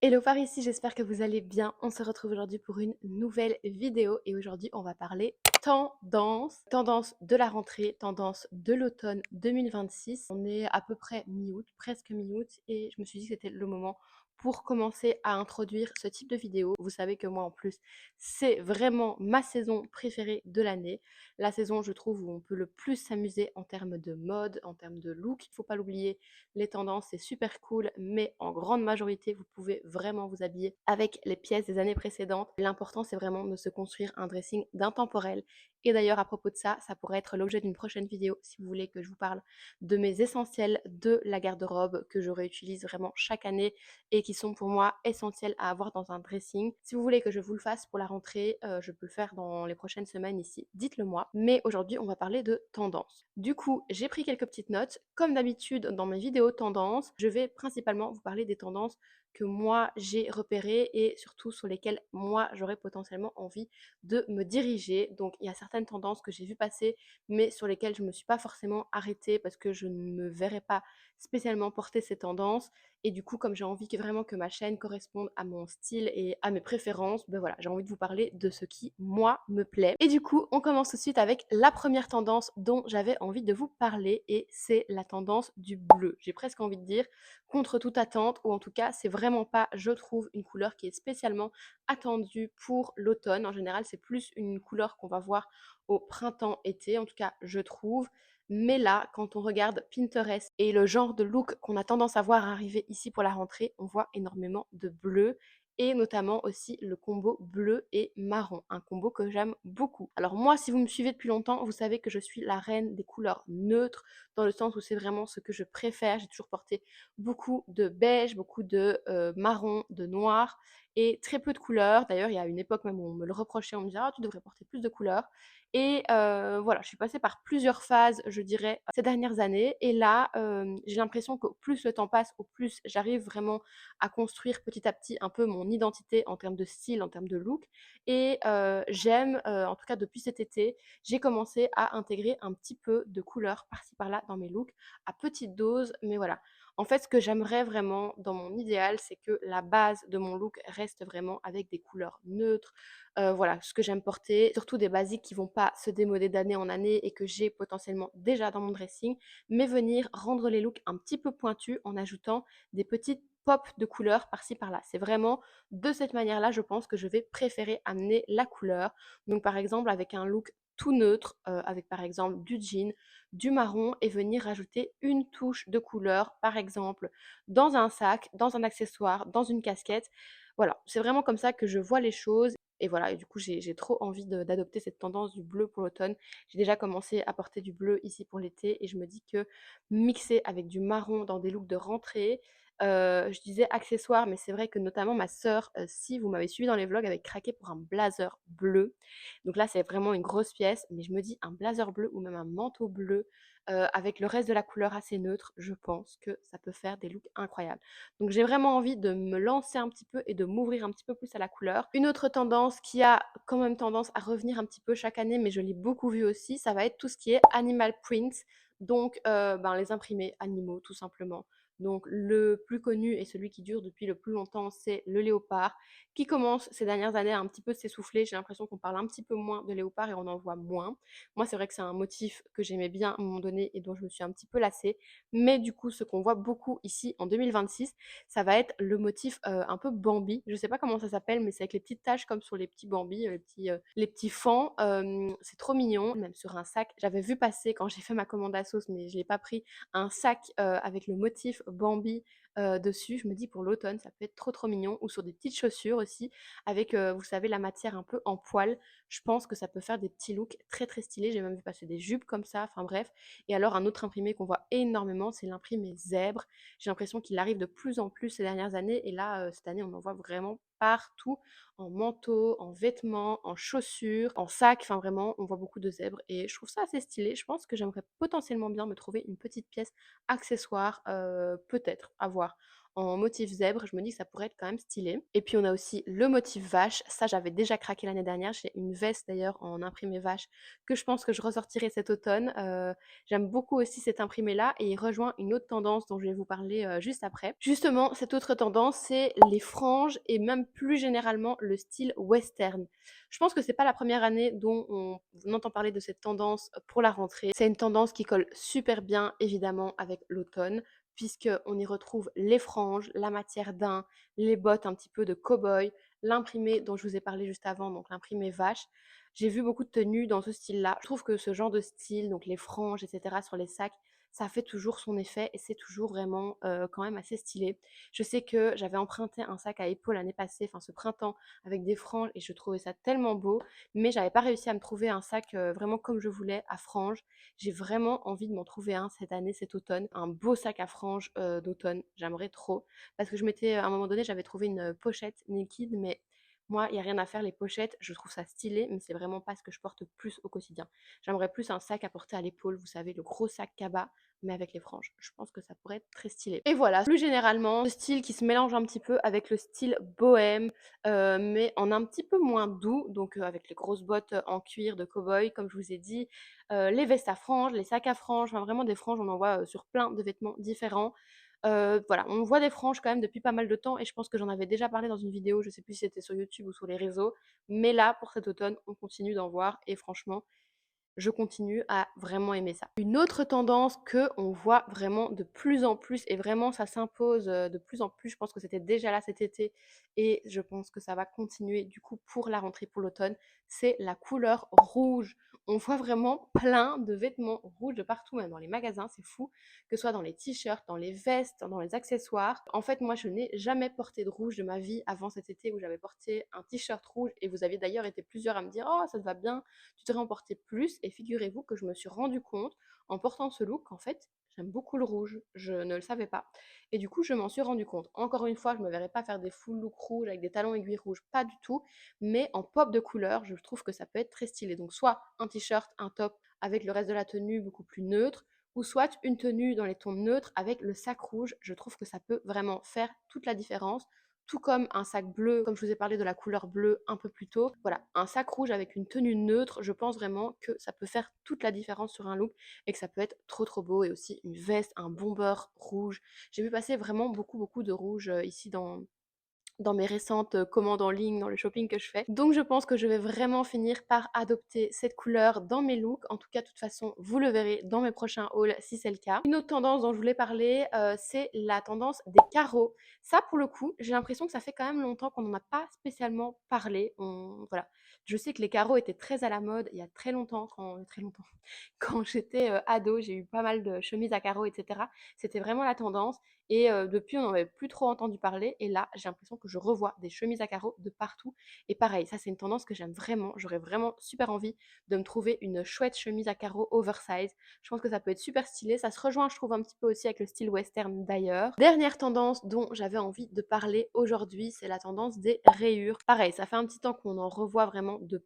Hello par ici, j'espère que vous allez bien. On se retrouve aujourd'hui pour une nouvelle vidéo et aujourd'hui on va parler tendance. Tendance de la rentrée, tendance de l'automne 2026. On est à peu près mi-août, presque mi-août et je me suis dit que c'était le moment pour commencer à introduire ce type de vidéo. Vous savez que moi en plus, c'est vraiment ma saison préférée de l'année. La saison, je trouve, où on peut le plus s'amuser en termes de mode, en termes de look. Il ne faut pas l'oublier, les tendances, c'est super cool, mais en grande majorité, vous pouvez vraiment vous habiller avec les pièces des années précédentes. L'important, c'est vraiment de se construire un dressing d'intemporel. Et d'ailleurs, à propos de ça, ça pourrait être l'objet d'une prochaine vidéo si vous voulez que je vous parle de mes essentiels de la garde-robe que je réutilise vraiment chaque année et qui sont pour moi essentiels à avoir dans un dressing. Si vous voulez que je vous le fasse pour la rentrée, je peux le faire dans les prochaines semaines ici, dites-le moi. Mais aujourd'hui, on va parler de tendance. Du coup, j'ai pris quelques petites notes. Comme d'habitude, dans mes vidéos tendances, je vais principalement vous parler des tendances que moi j'ai repérées et surtout sur lesquelles moi j'aurais potentiellement envie de me diriger. Donc il y a certaines tendances que j'ai vues passer mais sur lesquelles je ne me suis pas forcément arrêtée parce que je ne me verrais pas spécialement porter ces tendances. Et du coup, comme j'ai envie que vraiment que ma chaîne corresponde à mon style et à mes préférences, ben voilà, j'ai envie de vous parler de ce qui, moi, me plaît. Et du coup, on commence tout de suite avec la première tendance dont j'avais envie de vous parler et c'est la tendance du bleu. J'ai presque envie de dire contre toute attente, ou en tout cas, c'est vraiment pas, je trouve, une couleur qui est spécialement attendue pour l'automne. En général, c'est plus une couleur qu'on va voir au printemps-été, en tout cas, je trouve. Mais là, quand on regarde Pinterest et le genre de look qu'on a tendance à voir arriver ici pour la rentrée, on voit énormément de bleu et notamment aussi le combo bleu et marron, un combo que j'aime beaucoup. Alors moi, si vous me suivez depuis longtemps, vous savez que je suis la reine des couleurs neutres, dans le sens où c'est vraiment ce que je préfère. J'ai toujours porté beaucoup de beige, beaucoup de marron, de noir et très peu de couleurs. D'ailleurs, il y a une époque même où on me le reprochait, on me disait «Ah, tu devrais porter plus de couleurs». Et voilà, je suis passée par plusieurs phases, je dirais, ces dernières années. Et là, j'ai l'impression qu'au plus le temps passe, au plus j'arrive vraiment à construire petit à petit un peu mon identité en termes de style, en termes de look. Et j'aime, en tout cas depuis cet été, j'ai commencé à intégrer un petit peu de couleurs par-ci par-là dans mes looks, à petite dose. Mais voilà, en fait, ce que j'aimerais vraiment dans mon idéal, c'est que la base de mon look reste vraiment avec des couleurs neutres, voilà, ce que j'aime porter, surtout des basiques qui vont pas se démoder d'année en année et que j'ai potentiellement déjà dans mon dressing, mais venir rendre les looks un petit peu pointus en ajoutant des petites pop de couleurs par-ci par-là. C'est vraiment de cette manière-là, je pense que je vais préférer amener la couleur. Donc par exemple avec un look tout neutre, avec par exemple du jean, du marron et venir rajouter une touche de couleur, par exemple dans un sac, dans un accessoire, dans une casquette. Voilà, c'est vraiment comme ça que je vois les choses. Et voilà, et du coup, j'ai trop envie d'adopter cette tendance du bleu pour l'automne. J'ai déjà commencé à porter du bleu ici pour l'été et je me dis que mixer avec du marron dans des looks de rentrée, je disais accessoires, mais c'est vrai que notamment ma sœur, si vous m'avez suivi dans les vlogs, avait craqué pour un blazer bleu. Donc là, c'est vraiment une grosse pièce, mais je me dis un blazer bleu ou même un manteau bleu avec le reste de la couleur assez neutre, je pense que ça peut faire des looks incroyables. Donc j'ai vraiment envie de me lancer un petit peu et de m'ouvrir un petit peu plus à la couleur. Une autre tendance qui a quand même tendance à revenir un petit peu chaque année, mais je l'ai beaucoup vu aussi, ça va être tout ce qui est animal print, donc les imprimés animaux tout simplement. Donc le plus connu et celui qui dure depuis le plus longtemps, c'est le léopard, qui commence ces dernières années à un petit peu s'essouffler. J'ai l'impression qu'on parle un petit peu moins de léopard et on en voit moins. Moi, c'est vrai que c'est un motif que j'aimais bien à un moment donné et dont je me suis un petit peu lassée. Mais du coup, ce qu'on voit beaucoup ici en 2026, ça va être le motif un peu Bambi. Je sais pas comment ça s'appelle, mais c'est avec les petites taches comme sur les petits Bambi, les petits fans. C'est trop mignon. Même sur un sac, j'avais vu passer quand j'ai fait ma commande à sauce, mais je l'ai pas pris, un sac avec le motif Bambi dessus. Je me dis pour l'automne, ça peut être trop trop mignon. Ou sur des petites chaussures aussi, avec, vous savez, la matière un peu en poil. Je pense que ça peut faire des petits looks très très stylés. J'ai même vu passer des jupes comme ça, enfin bref. Et alors un autre imprimé qu'on voit énormément, c'est l'imprimé zèbre. J'ai l'impression qu'il arrive de plus en plus ces dernières années. Et là, cette année, on en voit vraiment partout, en manteau, en vêtements, en chaussures, en sac. Enfin vraiment, on voit beaucoup de zèbres. Et je trouve ça assez stylé. Je pense que j'aimerais potentiellement bien me trouver une petite pièce accessoire, peut-être, à voir. en motif zèbre. Je me dis que ça pourrait être quand même stylé. Et puis on a aussi le motif vache. Ça, j'avais déjà craqué l'année dernière. J'ai une veste d'ailleurs en imprimé vache que je pense que je ressortirai cet automne. J'aime beaucoup aussi cet imprimé-là et il rejoint une autre tendance dont je vais vous parler juste après. Justement, cette autre tendance, c'est les franges et même plus généralement le style western. Je pense que c'est pas la première année dont on entend parler de cette tendance pour la rentrée. C'est une tendance qui colle super bien évidemment avec l'automne puisqu'on y retrouve les franges, la matière daim, les bottes un petit peu de cow-boy, l'imprimé dont je vous ai parlé juste avant, donc l'imprimé vache. J'ai vu beaucoup de tenues dans ce style-là. Je trouve que ce genre de style, donc les franges, etc. sur les sacs, ça fait toujours son effet et c'est toujours vraiment quand même assez stylé. Je sais que j'avais emprunté un sac à épaules l'année passée, enfin ce printemps, avec des franges et je trouvais ça tellement beau, mais j'avais pas réussi à me trouver un sac vraiment comme je voulais à franges. J'ai vraiment envie de m'en trouver un cette année, cet automne, un beau sac à franges d'automne. J'aimerais trop parce que je m'étais à un moment donné, j'avais trouvé une pochette Naked, mais moi, il y a rien à faire les pochettes, je trouve ça stylé, mais c'est vraiment pas ce que je porte plus au quotidien. J'aimerais plus un sac à porter à l'épaule, vous savez, le gros sac cabas, mais avec les franges. Je pense que ça pourrait être très stylé. Et voilà, plus généralement, le style qui se mélange un petit peu avec le style bohème, mais en un petit peu moins doux, donc avec les grosses bottes en cuir de cow-boy, comme je vous ai dit, les vestes à franges, les sacs à franges, enfin vraiment des franges, on en voit sur plein de vêtements différents. Voilà, on voit des franges quand même depuis pas mal de temps et je pense que j'en avais déjà parlé dans une vidéo, je sais plus si c'était sur YouTube ou sur les réseaux, mais là, pour cet automne, on continue d'en voir et franchement, je continue à vraiment aimer ça. Une autre tendance que on voit vraiment de plus en plus et vraiment ça s'impose de plus en plus, je pense que c'était déjà là cet été et je pense que ça va continuer du coup pour la rentrée pour l'automne, c'est la couleur rouge. On voit vraiment plein de vêtements rouges de partout, même dans les magasins, c'est fou, que ce soit dans les t-shirts, dans les vestes, dans les accessoires. En fait, moi, je n'ai jamais porté de rouge de ma vie avant cet été où j'avais porté un t-shirt rouge et vous aviez d'ailleurs été plusieurs à me dire «Oh, ça te va bien, tu devrais en porter plus» et figurez-vous que je me suis rendu compte en portant ce look qu'en fait, j'aime beaucoup le rouge, je ne le savais pas. Et du coup, je m'en suis rendu compte. Encore une fois, je ne me verrais pas faire des full look rouges avec des talons aiguilles rouges, pas du tout, mais en pop de couleur, je trouve que ça peut être très stylé. Donc soit un t-shirt, un top avec le reste de la tenue beaucoup plus neutre, ou soit une tenue dans les tons neutres avec le sac rouge. Je trouve que ça peut vraiment faire toute la différence. Tout comme un sac bleu, comme je vous ai parlé de la couleur bleue un peu plus tôt. Voilà, un sac rouge avec une tenue neutre, je pense vraiment que ça peut faire toute la différence sur un look et que ça peut être trop trop beau. Et aussi une veste, un bomber rouge. J'ai vu passer vraiment beaucoup de rouge ici dans mes récentes commandes en ligne, dans le shopping que je fais. Donc je pense que je vais vraiment finir par adopter cette couleur dans mes looks. En tout cas, de toute façon, vous le verrez dans mes prochains hauls si c'est le cas. Une autre tendance dont je voulais parler, c'est la tendance des carreaux. Ça, pour le coup, j'ai l'impression que ça fait quand même longtemps qu'on n'en a pas spécialement parlé. Voilà. Je sais que les carreaux étaient très à la mode il y a très longtemps, quand j'étais ado, j'ai eu pas mal de chemises à carreaux, etc. C'était vraiment la tendance. Et depuis, on n'en avait plus trop entendu parler. Et là, j'ai l'impression que je revois des chemises à carreaux de partout. Et pareil, ça, c'est une tendance que j'aime vraiment. J'aurais vraiment super envie de me trouver une chouette chemise à carreaux oversize. Je pense que ça peut être super stylé. Ça se rejoint, je trouve, un petit peu aussi avec le style western d'ailleurs. Dernière tendance dont j'avais envie de parler aujourd'hui, c'est la tendance des rayures. Pareil, ça fait un petit temps qu'on en revoit vraiment de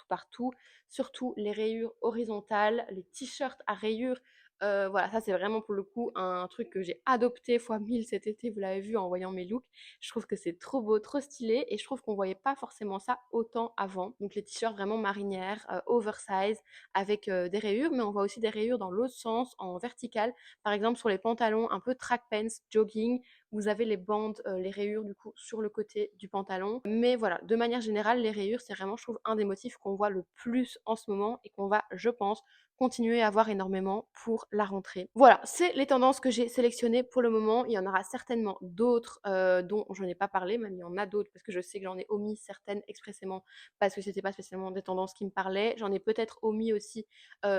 partout. Surtout les rayures horizontales, les t-shirts à rayures. Voilà, ça c'est vraiment pour le coup un truc que j'ai adopté fois 1000 cet été, vous l'avez vu en voyant mes looks. Je trouve que c'est trop beau, trop stylé et je trouve qu'on voyait pas forcément ça autant avant. Donc les t-shirts vraiment marinières, oversize, avec des rayures, mais on voit aussi des rayures dans l'autre sens, en vertical. Par exemple sur les pantalons un peu track pants, jogging, vous avez les bandes, les rayures du coup sur le côté du pantalon. Mais voilà, de manière générale, les rayures, c'est vraiment, je trouve, un des motifs qu'on voit le plus en ce moment et qu'on va, je pense, continuer à avoir énormément pour la rentrée. Voilà, c'est les tendances que j'ai sélectionnées pour le moment. Il y en aura certainement d'autres dont je n'ai pas parlé, même il y en a d'autres parce que je sais que j'en ai omis certaines expressément parce que c'était pas spécialement des tendances qui me parlaient. J'en ai peut-être omis aussi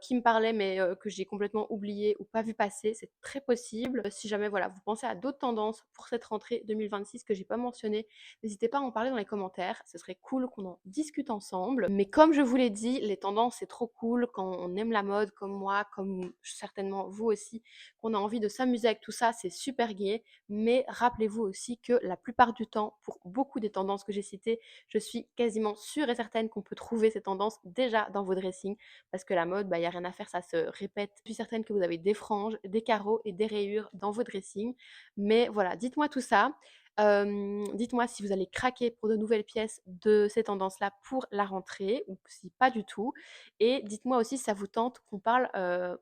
qui me parlaient mais que j'ai complètement oublié ou pas vu passer. C'est très possible. Si jamais voilà, vous pensez à d'autres tendances pour cette rentrée 2026 que j'ai pas mentionnées, n'hésitez pas à en parler dans les commentaires. Ce serait cool qu'on en discute ensemble. Mais comme je vous l'ai dit, les tendances c'est trop cool quand on aime la mode comme moi, comme certainement vous aussi, qu'on a envie de s'amuser avec tout ça, c'est super gai. Mais rappelez-vous aussi que la plupart du temps, pour beaucoup des tendances que j'ai citées, je suis quasiment sûre et certaine qu'on peut trouver ces tendances déjà dans vos dressings. Parce que la mode, bah, y a rien à faire, ça se répète. Je suis certaine que vous avez des franges, des carreaux et des rayures dans vos dressings. Mais voilà. voilà, dites-moi tout ça. Dites-moi si vous allez craquer pour de nouvelles pièces de ces tendances-là pour la rentrée ou si pas du tout. Et dites-moi aussi si ça vous tente qu'on parle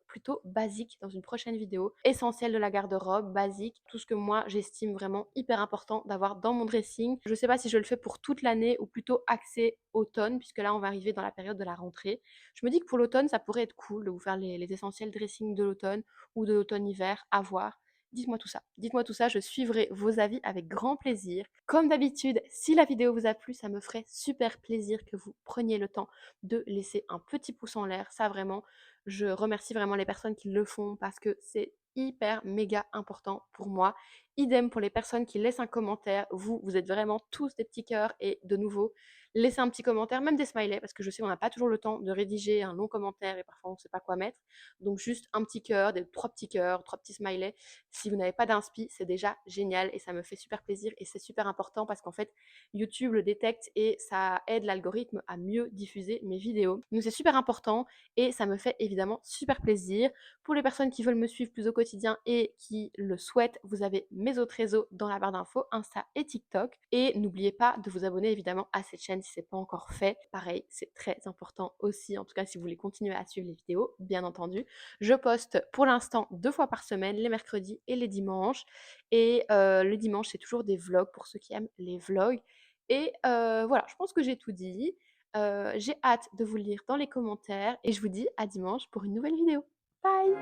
plutôt basique dans une prochaine vidéo. Essentiel de la garde-robe, basique, tout ce que moi j'estime vraiment hyper important d'avoir dans mon dressing. Je sais pas si je le fais pour toute l'année ou plutôt axé automne, puisque là on va arriver dans la période de la rentrée. Je me dis que pour l'automne, ça pourrait être cool de vous faire les essentiels dressing de l'automne ou de l'automne-hiver, à voir. Dites-moi tout ça. Dites-moi tout ça, je suivrai vos avis avec grand plaisir. Comme d'habitude, si la vidéo vous a plu, ça me ferait super plaisir que vous preniez le temps de laisser un petit pouce en l'air. Ça vraiment, je remercie vraiment les personnes qui le font parce que c'est hyper méga important pour moi. Idem pour les personnes qui laissent un commentaire. Vous êtes vraiment tous des petits cœurs et de nouveau, laissez un petit commentaire, même des smileys, parce que je sais qu'on n'a pas toujours le temps de rédiger un long commentaire et parfois on ne sait pas quoi mettre. Donc juste un petit cœur, des trois petits cœurs, trois petits smileys. Si vous n'avez pas d'inspi, c'est déjà génial et ça me fait super plaisir et c'est super important parce qu'en fait, YouTube le détecte et ça aide l'algorithme à mieux diffuser mes vidéos. Donc c'est super important et ça me fait évidemment super plaisir. Pour les personnes qui veulent me suivre plus au quotidien et qui le souhaitent, vous avez mes autres réseaux dans la barre d'infos, Insta et TikTok. Et n'oubliez pas de vous abonner évidemment à cette chaîne si ce n'est pas encore fait. Pareil, c'est très important aussi, en tout cas si vous voulez continuer à suivre les vidéos, bien entendu. Je poste pour l'instant 2 fois par semaine, les mercredis et les dimanches. Et le dimanche, c'est toujours des vlogs pour ceux qui aiment les vlogs. Et voilà, je pense que j'ai tout dit. J'ai hâte de vous lire dans les commentaires et je vous dis à dimanche pour une nouvelle vidéo. Bye!